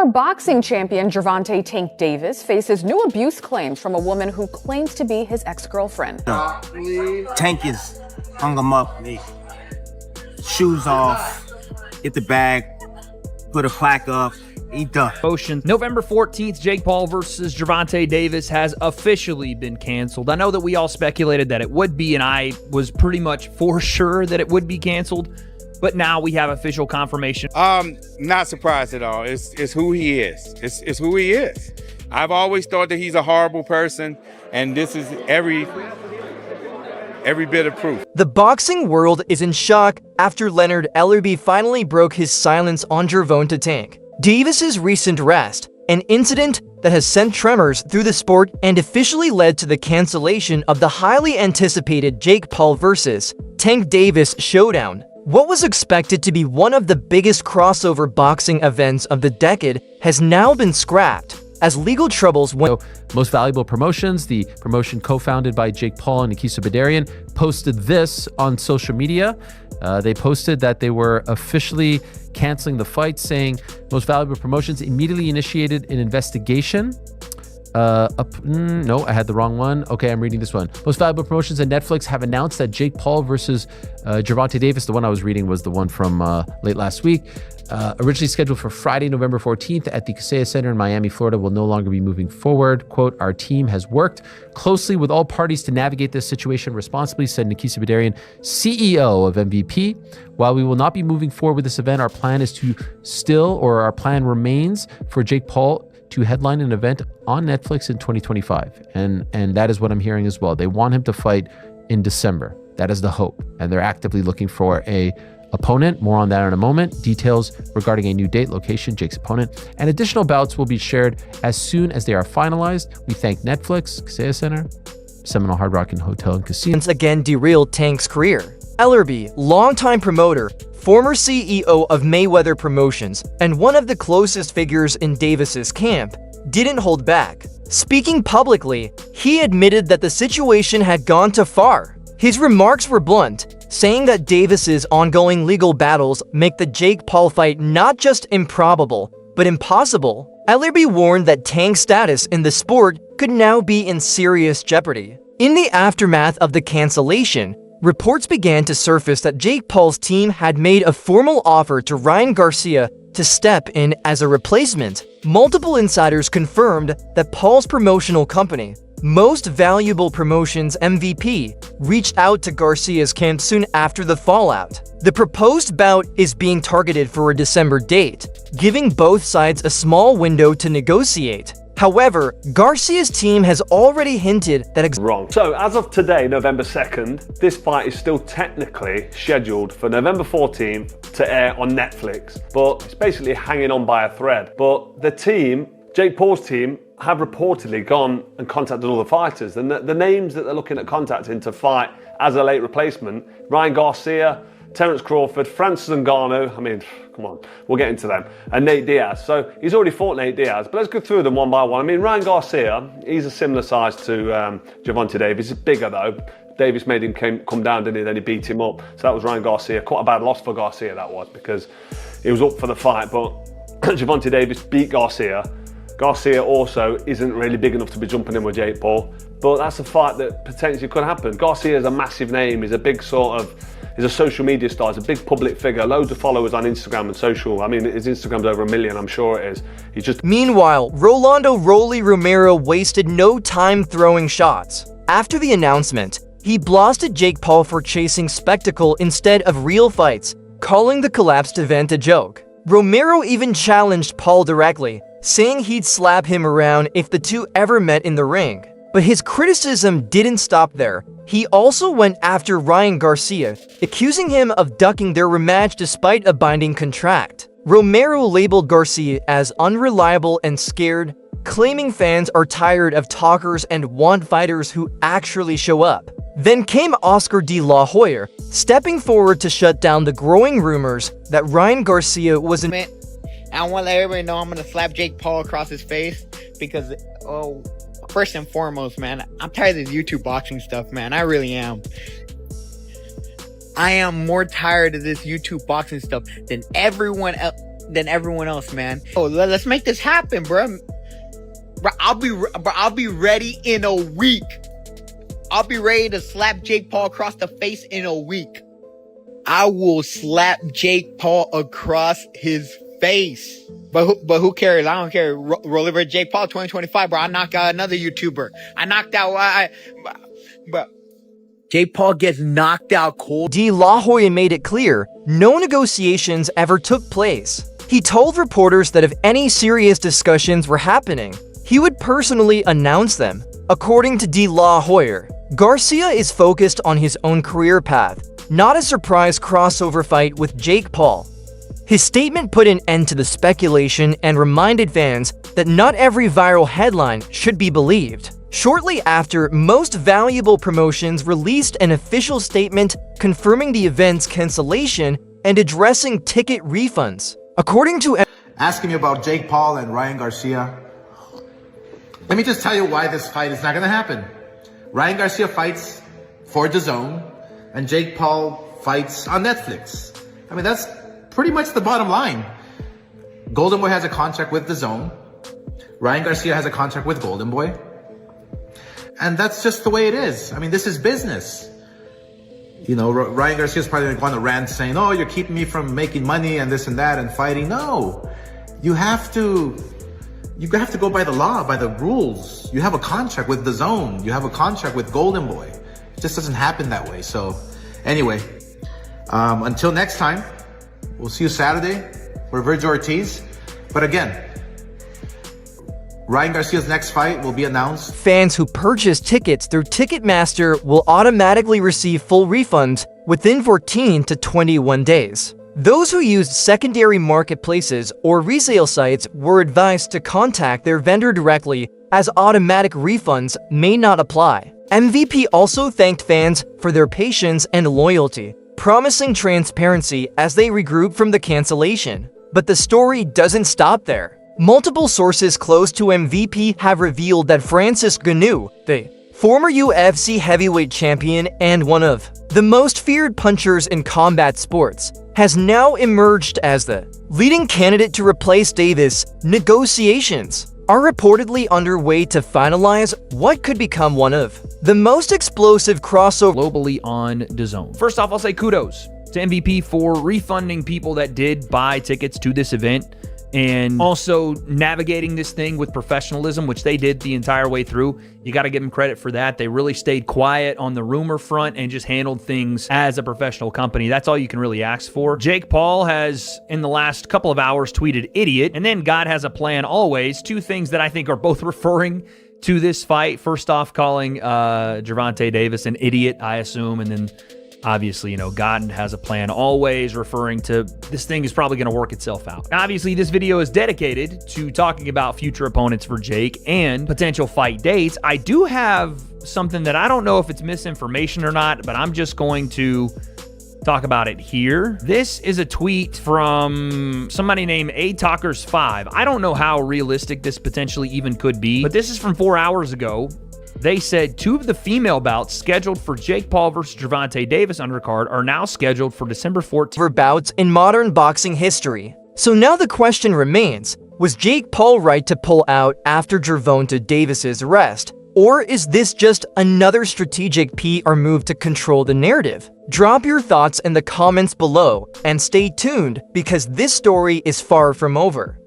boxing champion Gervonta "Tank" Davis faces new abuse claims from a woman who claims to be his ex-girlfriend. Tank is hung him up, shoes off, get the bag, put a plaque up, he done. Promotions. November 14th, Jake Paul versus Gervonta Davis has officially been canceled. I know that we all speculated that it would be, and I was pretty much for sure that it would be canceled. But now we have official confirmation. Not surprised at all. It's who he is. It's who he is. I've always thought that he's a horrible person, and this is every bit of proof. The boxing world is in shock after Leonard Ellerbe finally broke his silence on Gervonta Tank Davis's recent arrest, an incident that has sent tremors through the sport and officially led to the cancellation of the highly anticipated Jake Paul versus Tank Davis showdown. What was expected to be one of the biggest crossover boxing events of the decade has now been scrapped as legal troubles went. Most Valuable Promotions, the promotion co-founded by Jake Paul and Nikisa Badarian, posted this on social media. They posted that they were officially canceling the fight, saying Most Valuable Promotions immediately initiated an investigation. No, I had the wrong one. Okay, I'm reading this one. Most Valuable Promotions and Netflix have announced that Jake Paul versus Gervonta Davis, the one I was reading was the one from late last week, originally scheduled for Friday, November 14th at the Kaseya Center in Miami, Florida, will no longer be moving forward. Quote, our team has worked closely with all parties to navigate this situation responsibly, said Nikisa Badarian, CEO of MVP. While we will not be moving forward with this event, our plan remains for Jake Paul to headline an event on Netflix in 2025. And that is what I'm hearing as well. They want him to fight in December. That is the hope. And they're actively looking for a opponent. More on that in a moment. Details regarding a new date, location, Jake's opponent, and additional bouts will be shared as soon as they are finalized. We thank Netflix, Kaseya Center, Seminole Hard Rock and Hotel and Casino. Once again derailed Tank's career. Ellerbe, longtime promoter, former CEO of Mayweather Promotions, and one of the closest figures in Davis's camp, didn't hold back. Speaking publicly, he admitted that the situation had gone too far. His remarks were blunt, saying that Davis's ongoing legal battles make the Jake Paul fight not just improbable, but impossible. Ellerbe warned that Tank's status in the sport could now be in serious jeopardy. In the aftermath of the cancellation, reports began to surface that Jake Paul's team had made a formal offer to Ryan Garcia to step in as a replacement. Multiple insiders confirmed that Paul's promotional company, Most Valuable Promotions MVP, reached out to Garcia's camp soon after the fallout. The proposed bout is being targeted for a December date, giving both sides a small window to negotiate. However, Garcia's team has already hinted that wrong. So as of today, November 2nd, this fight is still technically scheduled for November 14th to air on Netflix, but it's basically hanging on by a thread. But the team, Jake Paul's team, have reportedly gone and contacted all the fighters, and the names that they're looking at contacting to fight as a late replacement: Ryan Garcia, Terence Crawford, Francis Ngannou, I mean, come on, we'll get into them, and Nate Diaz. So he's already fought Nate Diaz, but let's go through them one by one. I mean, Ryan Garcia, he's a similar size to Gervonta Davis. He's bigger though. Davis made him come down, didn't he? Then he beat him up. So that was Ryan Garcia. Quite a bad loss for Garcia, that was, because he was up for the fight, but Gervonta Davis beat Garcia. Garcia also isn't really big enough to be jumping in with Jake Paul, but that's a fight that potentially could happen. Garcia is a massive name. He's a big he's a social media star. He's a big public figure. Loads of followers on Instagram and social. I mean, his Instagram's over 1 million, I'm sure it is. Meanwhile, Rolando "Rolly" Romero wasted no time throwing shots. After the announcement, he blasted Jake Paul for chasing spectacle instead of real fights, calling the collapsed event a joke. Romero even challenged Paul directly, saying he'd slap him around if the two ever met in the ring. But his criticism didn't stop there. He also went after Ryan Garcia, accusing him of ducking their rematch despite a binding contract. Romero labeled Garcia as unreliable and scared, claiming fans are tired of talkers and want fighters who actually show up. Then came Oscar De La Hoya, stepping forward to shut down the growing rumors that Ryan Garcia was in. I want to let everybody know I'm going to slap Jake Paul across his face because, first and foremost, man, I'm tired of this YouTube boxing stuff, man. I really am. I am more tired of this YouTube boxing stuff than everyone else. than everyone else, man. Oh, let's make this happen, bro. Bro, I'll be ready in a week. I'll be ready to slap Jake Paul across the face in a week. I will slap Jake Paul across his face. But who cares? I don't care. Roll over Jake Paul 2025, bro. I knocked out another YouTuber. I knocked out. But Jake Paul gets knocked out cold. De La Hoya made it clear no negotiations ever took place. He told reporters that if any serious discussions were happening, he would personally announce them. According to De La Hoya, Garcia is focused on his own career path, not a surprise crossover fight with Jake Paul. His statement put an end to the speculation and reminded fans that not every viral headline should be believed. Shortly after, Most Valuable Promotions released an official statement confirming the event's cancellation and addressing ticket refunds. According to asking me about Jake Paul and Ryan Garcia, let me just tell you why this fight is not going to happen. Ryan Garcia fights for DAZN, and Jake Paul fights on Netflix. I mean, that's pretty much the bottom line. Golden Boy has a contract with DAZN. Ryan Garcia has a contract with Golden Boy. And that's just the way it is. I mean, this is business. You know, Ryan Garcia's probably going to rant saying, oh, you're keeping me from making money and this and that and fighting. No, you have to go by the law, by the rules. You have a contract with DAZN. You have a contract with Golden Boy. It just doesn't happen that way. So anyway, until next time, we'll see you Saturday for Virgil Ortiz. But again, Ryan Garcia's next fight will be announced. Fans who purchase tickets through Ticketmaster will automatically receive full refunds within 14 to 21 days. Those who used secondary marketplaces or resale sites were advised to contact their vendor directly, as automatic refunds may not apply. MVP also thanked fans for their patience and loyalty, promising transparency as they regroup from the cancellation. But the story doesn't stop there. Multiple sources close to MVP have revealed that Francis Ngannou, the former UFC heavyweight champion and one of the most feared punchers in combat sports, has now emerged as the leading candidate to replace Davis. Negotiations are reportedly underway to finalize what could become one of the most explosive crossover globally on DAZN. First off, I'll say kudos to MVP for refunding people that did buy tickets to this event, and also navigating this thing with professionalism, which they did the entire way through. You got to give them credit for that. They really stayed quiet on the rumor front and just handled things as a professional company. That's all you can really ask for. Jake Paul has, in the last couple of hours, tweeted idiot, and then God has a plan always. Two things that I think are both referring to this fight. First off, calling Gervonta Davis an idiot, I assume, and then obviously, God has a plan always, referring to this thing is probably going to work itself out. Obviously, this video is dedicated to talking about future opponents for Jake and potential fight dates. I do have something that I don't know if it's misinformation or not, but I'm just going to talk about it here. This is a tweet from somebody named ATalkers5. I don't know how realistic this potentially even could be, but this is from 4 hours ago. They said 2 of the female bouts scheduled for Jake Paul versus Gervonta Davis undercard are now scheduled for December 14th. Bouts in modern boxing history. So now the question remains, was Jake Paul right to pull out after Gervonta Davis's arrest? Or is this just another strategic PR move to control the narrative? Drop your thoughts in the comments below and stay tuned because this story is far from over.